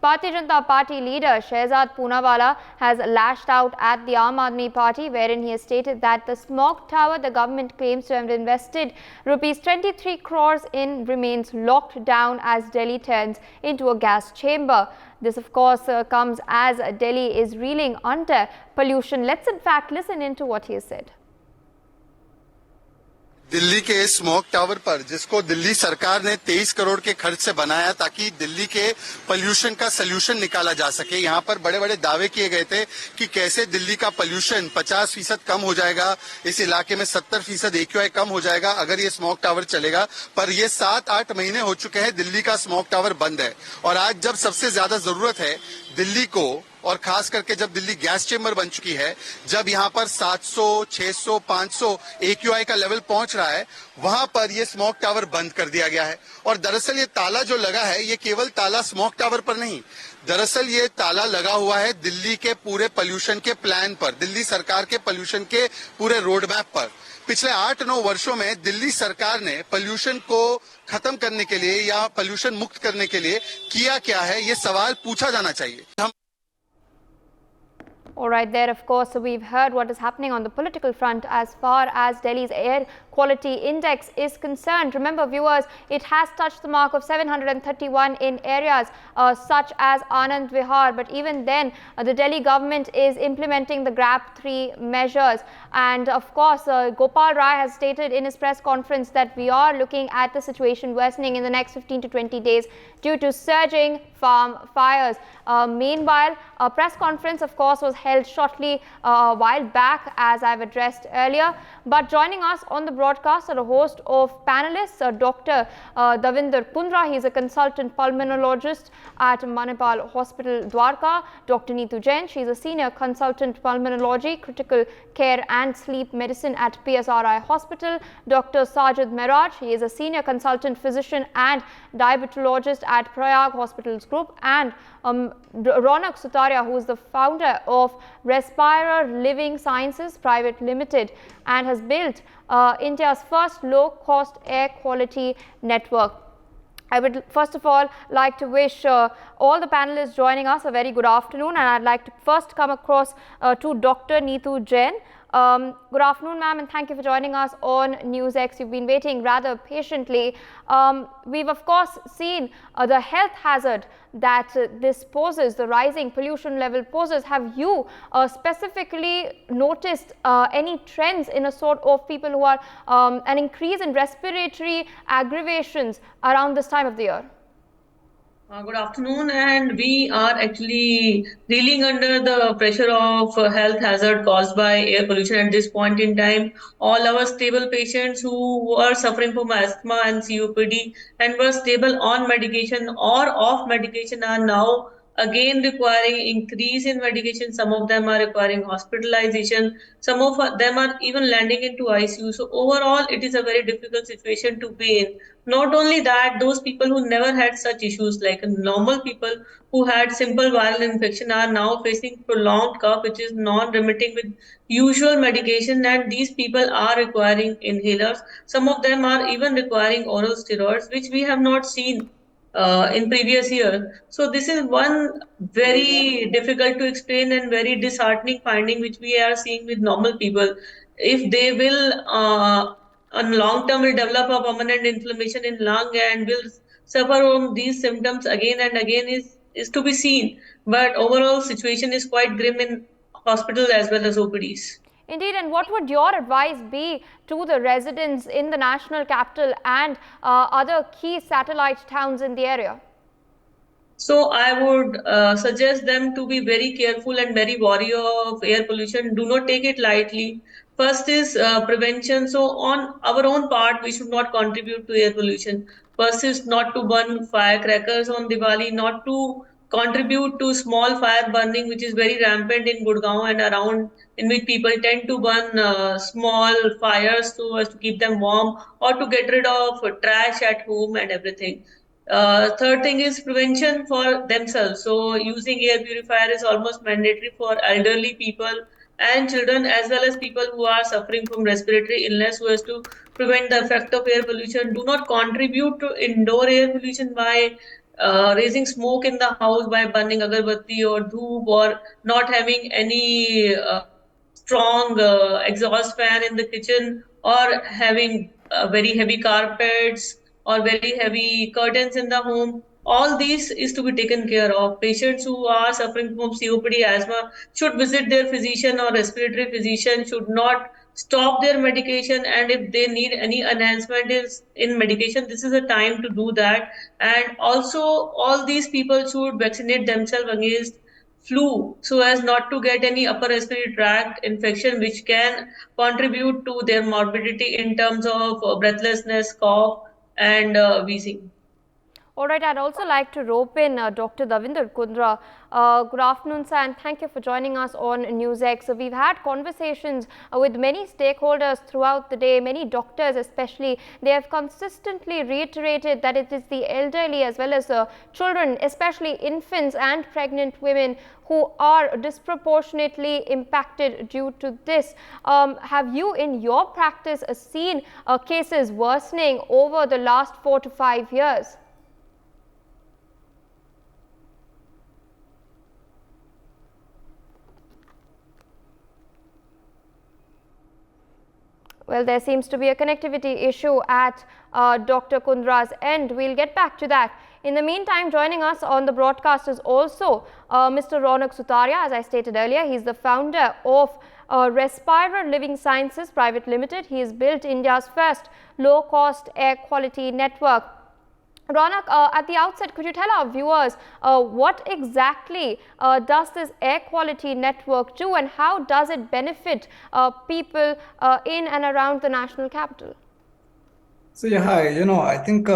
Bharatiya Janata Party leader Shehzad Poonawalla has lashed out at the Aam Aadmi Party, wherein he has stated that the smog tower the government claims to have invested rupees 23 crores in remains locked down as Delhi turns into a gas chamber. This, of course, comes as Delhi is reeling under pollution. Let's in fact listen into what he has said. Delhi के smoke tower पर, जिसको दिल्ली सरकार ने 23 करोड़ के खर्च से बनाया ताकि दिल्ली के पोल्यूशन का सोल्यूशन निकाला जा सके। यहाँ पर बड़े बड़े दावे किए गए थे कि कैसे दिल्ली का पोल्यूशन 50% कम हो जाएगा, इस इलाके में 70% AQI कम हो जाएगा अगर ये स्मोक टावर चलेगा। पर ये 7-8 महीने हो चुके हैं, दिल्ली का स्मोक टावर बंद है। और आज जब सबसे ज्यादा जरूरत है दिल्ली को, और खास करके जब दिल्ली गैस चेंबर बन चुकी है, जब यहाँ पर 700, 600, 500 AQI का लेवल पहुंच रहा है, वहां पर ये स्मोक टावर बंद कर दिया गया है। और दरअसल ये ताला जो लगा है, ये केवल ताला स्मोक टावर पर नहीं, दरअसल ये ताला लगा हुआ है दिल्ली के पूरे पोल्यूशन के प्लान पर, दिल्ली सरकार के पोल्यूशन के पूरे रोड मैप पर। पिछले 8-9 वर्षों में दिल्ली सरकार ने पोल्यूशन को खत्म करने के लिए या पोल्यूशन मुक्त करने के लिए किया क्या है, ये सवाल पूछा जाना चाहिए। All right, there, of course, we've heard what is happening on the political front as far as Delhi's air quality index is concerned. Remember, viewers, it has touched the mark of 731 in areas such as Anand Vihar. But even then, the Delhi government is implementing the GRAP 3 measures. And of course, Gopal Rai has stated in his press conference that we are looking at the situation worsening in the next 15 to 20 days due to surging farm fires. Meanwhile, a press conference, of course, was held shortly a while back, as I've addressed earlier. But joining us on the broadcast are a host of panelists, Dr. Davinder Pundra. He is a consultant pulmonologist at Manipal Hospital, Dwarka. Dr. Neetu Jain, she is a senior consultant pulmonology, critical care and sleep medicine at PSRI Hospital. Dr. Sajid Meraj, he is a senior consultant physician and diabetologist at Prayag Hospitals Group. And Ronak Sutaria, who is the founder of Respirer Living Sciences Private Limited and has built India's first low-cost air quality network. I would first of all like to wish all the panelists joining us a very good afternoon, and I'd like to first come across to Dr. Neetu Jain. Good afternoon, ma'am, and thank you for joining us on NewsX. You've been waiting rather patiently. We've of course seen the health hazard that this poses, the rising pollution level poses. Have you specifically noticed any trends in a sort of people who are an increase in respiratory aggravations around this time of the year? Good afternoon, and we are actually reeling under the pressure of health hazard caused by air pollution at this point in time. All our stable patients who were suffering from asthma and COPD and were stable on medication or off medication are now again requiring increase in medication. Some of them are requiring hospitalization. Some of them are even landing into ICU. So overall, it is a very difficult situation to be in. Not only that, those people who never had such issues, like normal people who had simple viral infection, are now facing prolonged cough, which is non-remitting with usual medication, and these people are requiring inhalers. Some of them are even requiring oral steroids, which we have not seen in previous year. So this is one very difficult to explain and very disheartening finding which we are seeing with normal people. If they will on long term will develop a permanent inflammation in lung and will suffer from these symptoms again and again is to be seen. But overall situation is quite grim in hospitals as well as OPDs. Indeed, and what would your advice be to the residents in the national capital and other key satellite towns in the area? So I would suggest them to be very careful and very wary of air pollution. Do not take it lightly. First is prevention. So on our own part, we should not contribute to air pollution. First is not to burn firecrackers on Diwali, not to contribute to small fire burning, which is very rampant in Gurgaon and around, in which people tend to burn small fires so as to keep them warm or to get rid of trash at home and everything. Third thing is prevention for themselves. So using air purifier is almost mandatory for elderly people and children, as well as people who are suffering from respiratory illness, so as to prevent the effect of air pollution. Do not contribute to indoor air pollution by raising smoke in the house by burning agarbatti or dhoop, or not having any strong exhaust fan in the kitchen, or having very heavy carpets or very heavy curtains in the home. All these is to be taken care of. Patients who are suffering from COPD, asthma should visit their physician or respiratory physician, should not stop their medication, and if they need any enhancement is in medication, this is a time to do that. And also all these people should vaccinate themselves against flu so as not to get any upper respiratory tract infection which can contribute to their morbidity in terms of breathlessness, cough, and wheezing. All right, I'd also like to rope in Dr. Davinder Kundra. Good afternoon, sir, and thank you for joining us on NewsX. So we've had conversations with many stakeholders throughout the day, many doctors especially. They have consistently reiterated that it is the elderly as well as children, especially infants and pregnant women, who are disproportionately impacted due to this. Have you in your practice seen cases worsening over the last 4 to 5 years? Well, there seems to be a connectivity issue at Dr. Kundra's end. We'll get back to that. In the meantime, joining us on the broadcast is also Mr. Ronak Sutaria. As I stated earlier, he's the founder of Respirer Living Sciences Private Limited. He has built India's first low-cost air quality network. Ronak, at the outset, could you tell our viewers what exactly does this air quality network do, and how does it benefit people in and around the national capital? So yeah, hi. I think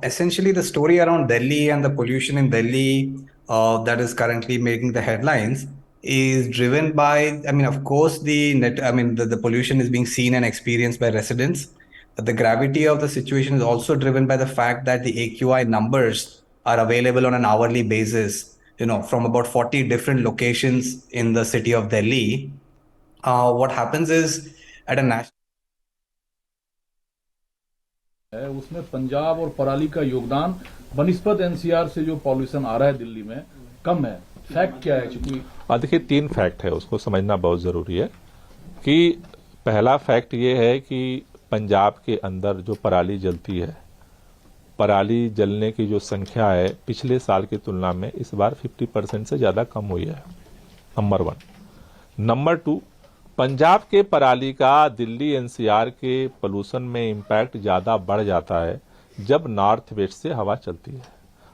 essentially the story around Delhi and the pollution in Delhi that is currently making the headlines is driven by, of course, the pollution is being seen and experienced by residents. But the gravity of the situation is also driven by the fact that the AQI numbers are available on an hourly basis, from about 40 different locations in the city of Delhi. What happens is at a national उसमें पंजाब और पराली का योगदान बनिस्बत NCR से जो pollution आ रहा है दिल्ली में कम है। फैक्ट क्या है? देखिए 3 फैक्ट है, उसको समझना बहुत जरूरी है। कि पहला फैक्ट ये है कि पंजाब के अंदर जो पराली जलती है, पराली जलने की जो संख्या है पिछले साल की तुलना में इस बार 50% से ज्यादा कम हुई है, नंबर 1। नंबर 2, पंजाब के पराली का दिल्ली एनसीआर के पोल्यूशन में इम्पैक्ट ज्यादा बढ़ जाता है जब नॉर्थ वेस्ट से हवा चलती है।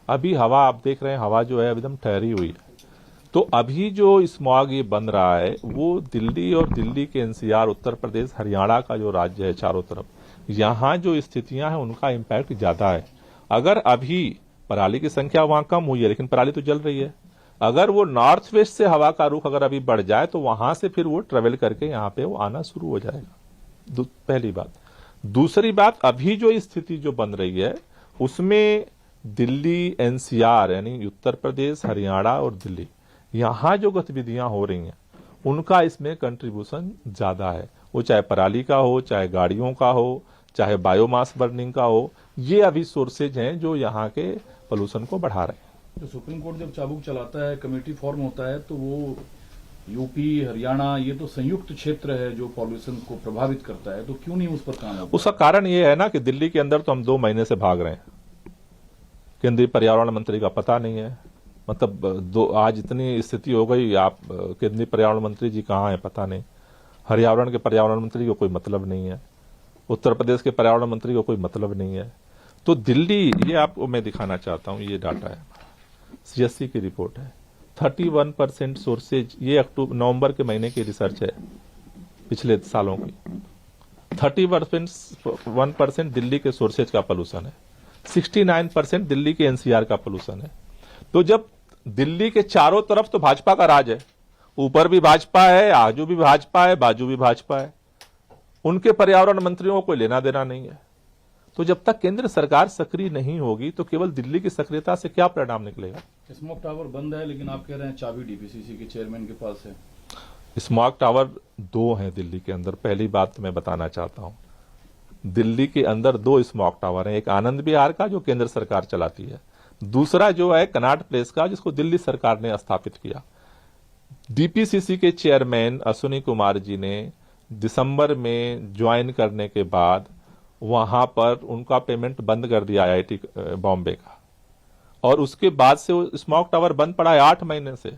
अभी हवा आप देख रहे हैं, हवा जो है एकदम ठहरी हुई है। तो अभी जो स्मॉग ये बन रहा है वो दिल्ली और दिल्ली के एनसीआर, उत्तर प्रदेश, हरियाणा का जो राज्य है चारों तरफ, यहाँ जो स्थितियां हैं उनका इम्पैक्ट ज्यादा है। अगर अभी पराली की संख्या वहां कम हुई है लेकिन पराली तो जल रही है, अगर वो नॉर्थ वेस्ट से हवा का रुख अगर अभी बढ़ जाए तो वहां से फिर वो ट्रेवल करके यहाँ पे वो आना शुरू हो जाएगा। पहली बात। दूसरी बात, अभी जो स्थिति जो बन रही है उसमें दिल्ली एनसीआर यानी उत्तर प्रदेश, हरियाणा और दिल्ली, यहाँ जो गतिविधियां हो रही हैं उनका इसमें कंट्रीब्यूशन ज्यादा है। वो चाहे पराली का हो, चाहे गाड़ियों का हो, चाहे बायोमास बर्निंग का हो, ये अभी सोर्सेज हैं जो यहाँ के पोल्यूशन को बढ़ा रहे हैं। तो सुप्रीम कोर्ट जब चाबुक चलाता है, कमेटी फॉर्म होता है, तो वो यूपी, हरियाणा, ये तो संयुक्त क्षेत्र है जो पॉल्यूशन को प्रभावित करता है, तो क्यों नहीं उस पर काम होता? उसका कारण ये है ना कि दिल्ली के अंदर तो हम 2 महीने से भाग रहे हैं। केंद्रीय पर्यावरण मंत्री का पता नहीं है, मतलब आज इतनी स्थिति हो गई, आप केंद्रीय पर्यावरण मंत्री जी कहाँ हैं पता नहीं, हरियाणा के पर्यावरण मंत्री को कोई मतलब नहीं है, उत्तर प्रदेश के पर्यावरण मंत्री को कोई मतलब नहीं है। तो दिल्ली, ये आपको मैं दिखाना चाहता हूँ, ये डाटा है, सीएससी की रिपोर्ट है, 31% सोर्सेज, ये नवंबर के महीने की रिसर्च है पिछले सालों की। 31% दिल्ली के सोर्सेज का पोल्यूशन है, 69% दिल्ली के एनसीआर का पोल्यूशन है। तो जब दिल्ली के चारों तरफ तो भाजपा का राज है, ऊपर भी भाजपा है, आजू भी भाजपा है, बाजू भी भाजपा है, उनके पर्यावरण मंत्रियों को कोई लेना देना नहीं है। तो जब तक केंद्र सरकार सक्रिय नहीं होगी तो केवल दिल्ली की सक्रियता से क्या परिणाम निकलेगा? स्मॉग टावर बंद है लेकिन आप कह रहे हैं चाबी डीपीसीसी के चेयरमैन के पास है। स्मॉग टावर 2 हैं दिल्ली के अंदर। पहली बात मैं बताना चाहता हूं, दिल्ली के अंदर 2 स्मॉग टावर हैं, एक आनंद विहार का जो केंद्र सरकार चलाती है, दूसरा जो है कनॉट प्लेस का, जिसको दिल्ली सरकार ने स्थापित किया। डीपीसीसी के चेयरमैन अश्विनी कुमार जी ने दिसंबर में ज्वाइन करने के बाद वहां पर उनका पेमेंट बंद कर दिया आईआईटी बॉम्बे का, और उसके बाद से वो स्मोक टावर बंद पड़ा है 8 महीने से।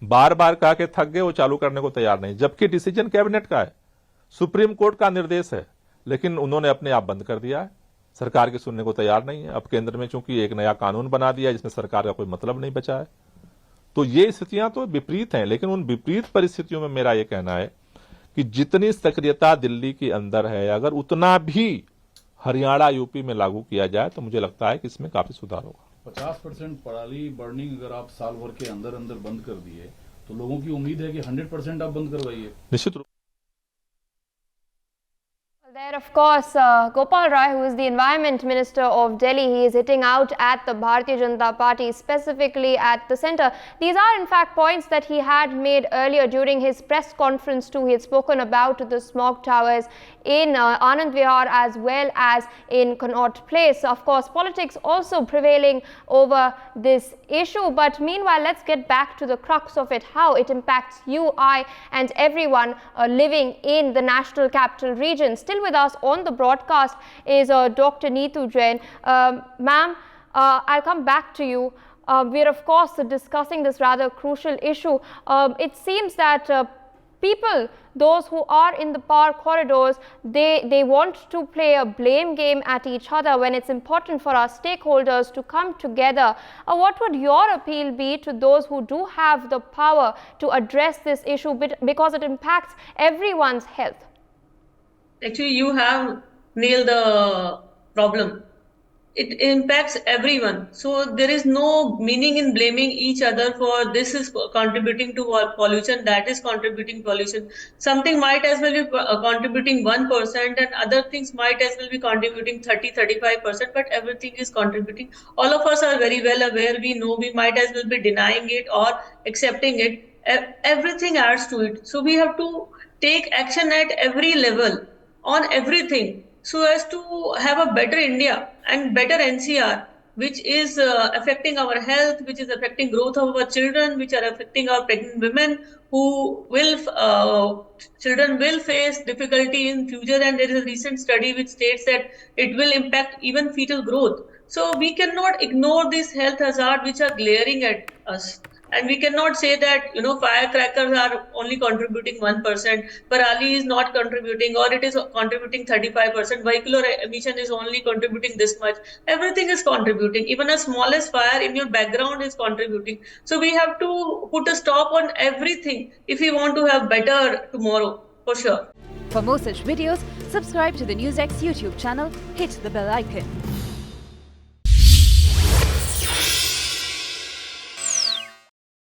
बार बार कहा के थक गए, वो चालू करने को तैयार नहीं, जबकि डिसीजन कैबिनेट का है, सुप्रीम कोर्ट का निर्देश है, लेकिन उन्होंने अपने आप बंद कर दिया है। सरकार की सुनने को तैयार नहीं है। अब केंद्र में चूंकि एक नया कानून बना दिया जिसमें सरकार का कोई मतलब नहीं बचा है, तो ये स्थितियां तो विपरीत हैं। लेकिन उन विपरीत परिस्थितियों में मेरा ये कहना है कि जितनी सक्रियता दिल्ली के अंदर है, अगर उतना भी हरियाणा यूपी में लागू किया जाए तो मुझे लगता है कि इसमें काफी सुधार होगा। 50% पराली बर्निंग अगर आप साल भर के अंदर अंदर बंद कर दिए तो लोगों की उम्मीद है कि 100% आप बंद करवाइए। निश्चित रूप There, of course, Gopal Rai, who is the Environment Minister of Delhi, he is hitting out at the Bharatiya Janata Party, specifically at the centre. These are, in fact, points that he had made earlier during his press conference too. He had spoken about the smog towers in Anand Vihar as well as in Connaught Place. Of course, politics also prevailing over this issue. But meanwhile, let's get back to the crux of it, how it impacts you, I, and everyone living in the National Capital Region. Still with us on the broadcast is Dr. Neetu Jain. Ma'am, I'll come back to you. We're of course discussing this rather crucial issue. It seems that people, those who are in the power corridors, they want to play a blame game at each other when it's important for our stakeholders to come together. What would your appeal be to those who do have the power to address this issue, because it impacts everyone's health? Actually, you have nailed the problem. It impacts everyone. So there is no meaning in blaming each other for this is contributing to pollution, that is contributing pollution. Something might as well be contributing 1% and other things might as well be contributing 30-35%, but everything is contributing. All of us are very well aware. We know we might as well be denying it or accepting it. Everything adds to it. So we have to take action at every level on everything, so as to have a better India and better NCR, which is affecting our health, which is affecting growth of our children, which are affecting our pregnant women who will, children will face difficulty in future. And there is a recent study which states that it will impact even fetal growth. So we cannot ignore these health hazards which are glaring at us. And we cannot say that, firecrackers are only contributing 1%, Parali is not contributing, or it is contributing 35%, vehicular emission is only contributing this much. Everything is contributing. Even a smallest fire in your background is contributing. So we have to put a stop on everything if we want to have better tomorrow, for sure. For more such videos, subscribe to the NewsX YouTube channel, hit the bell icon.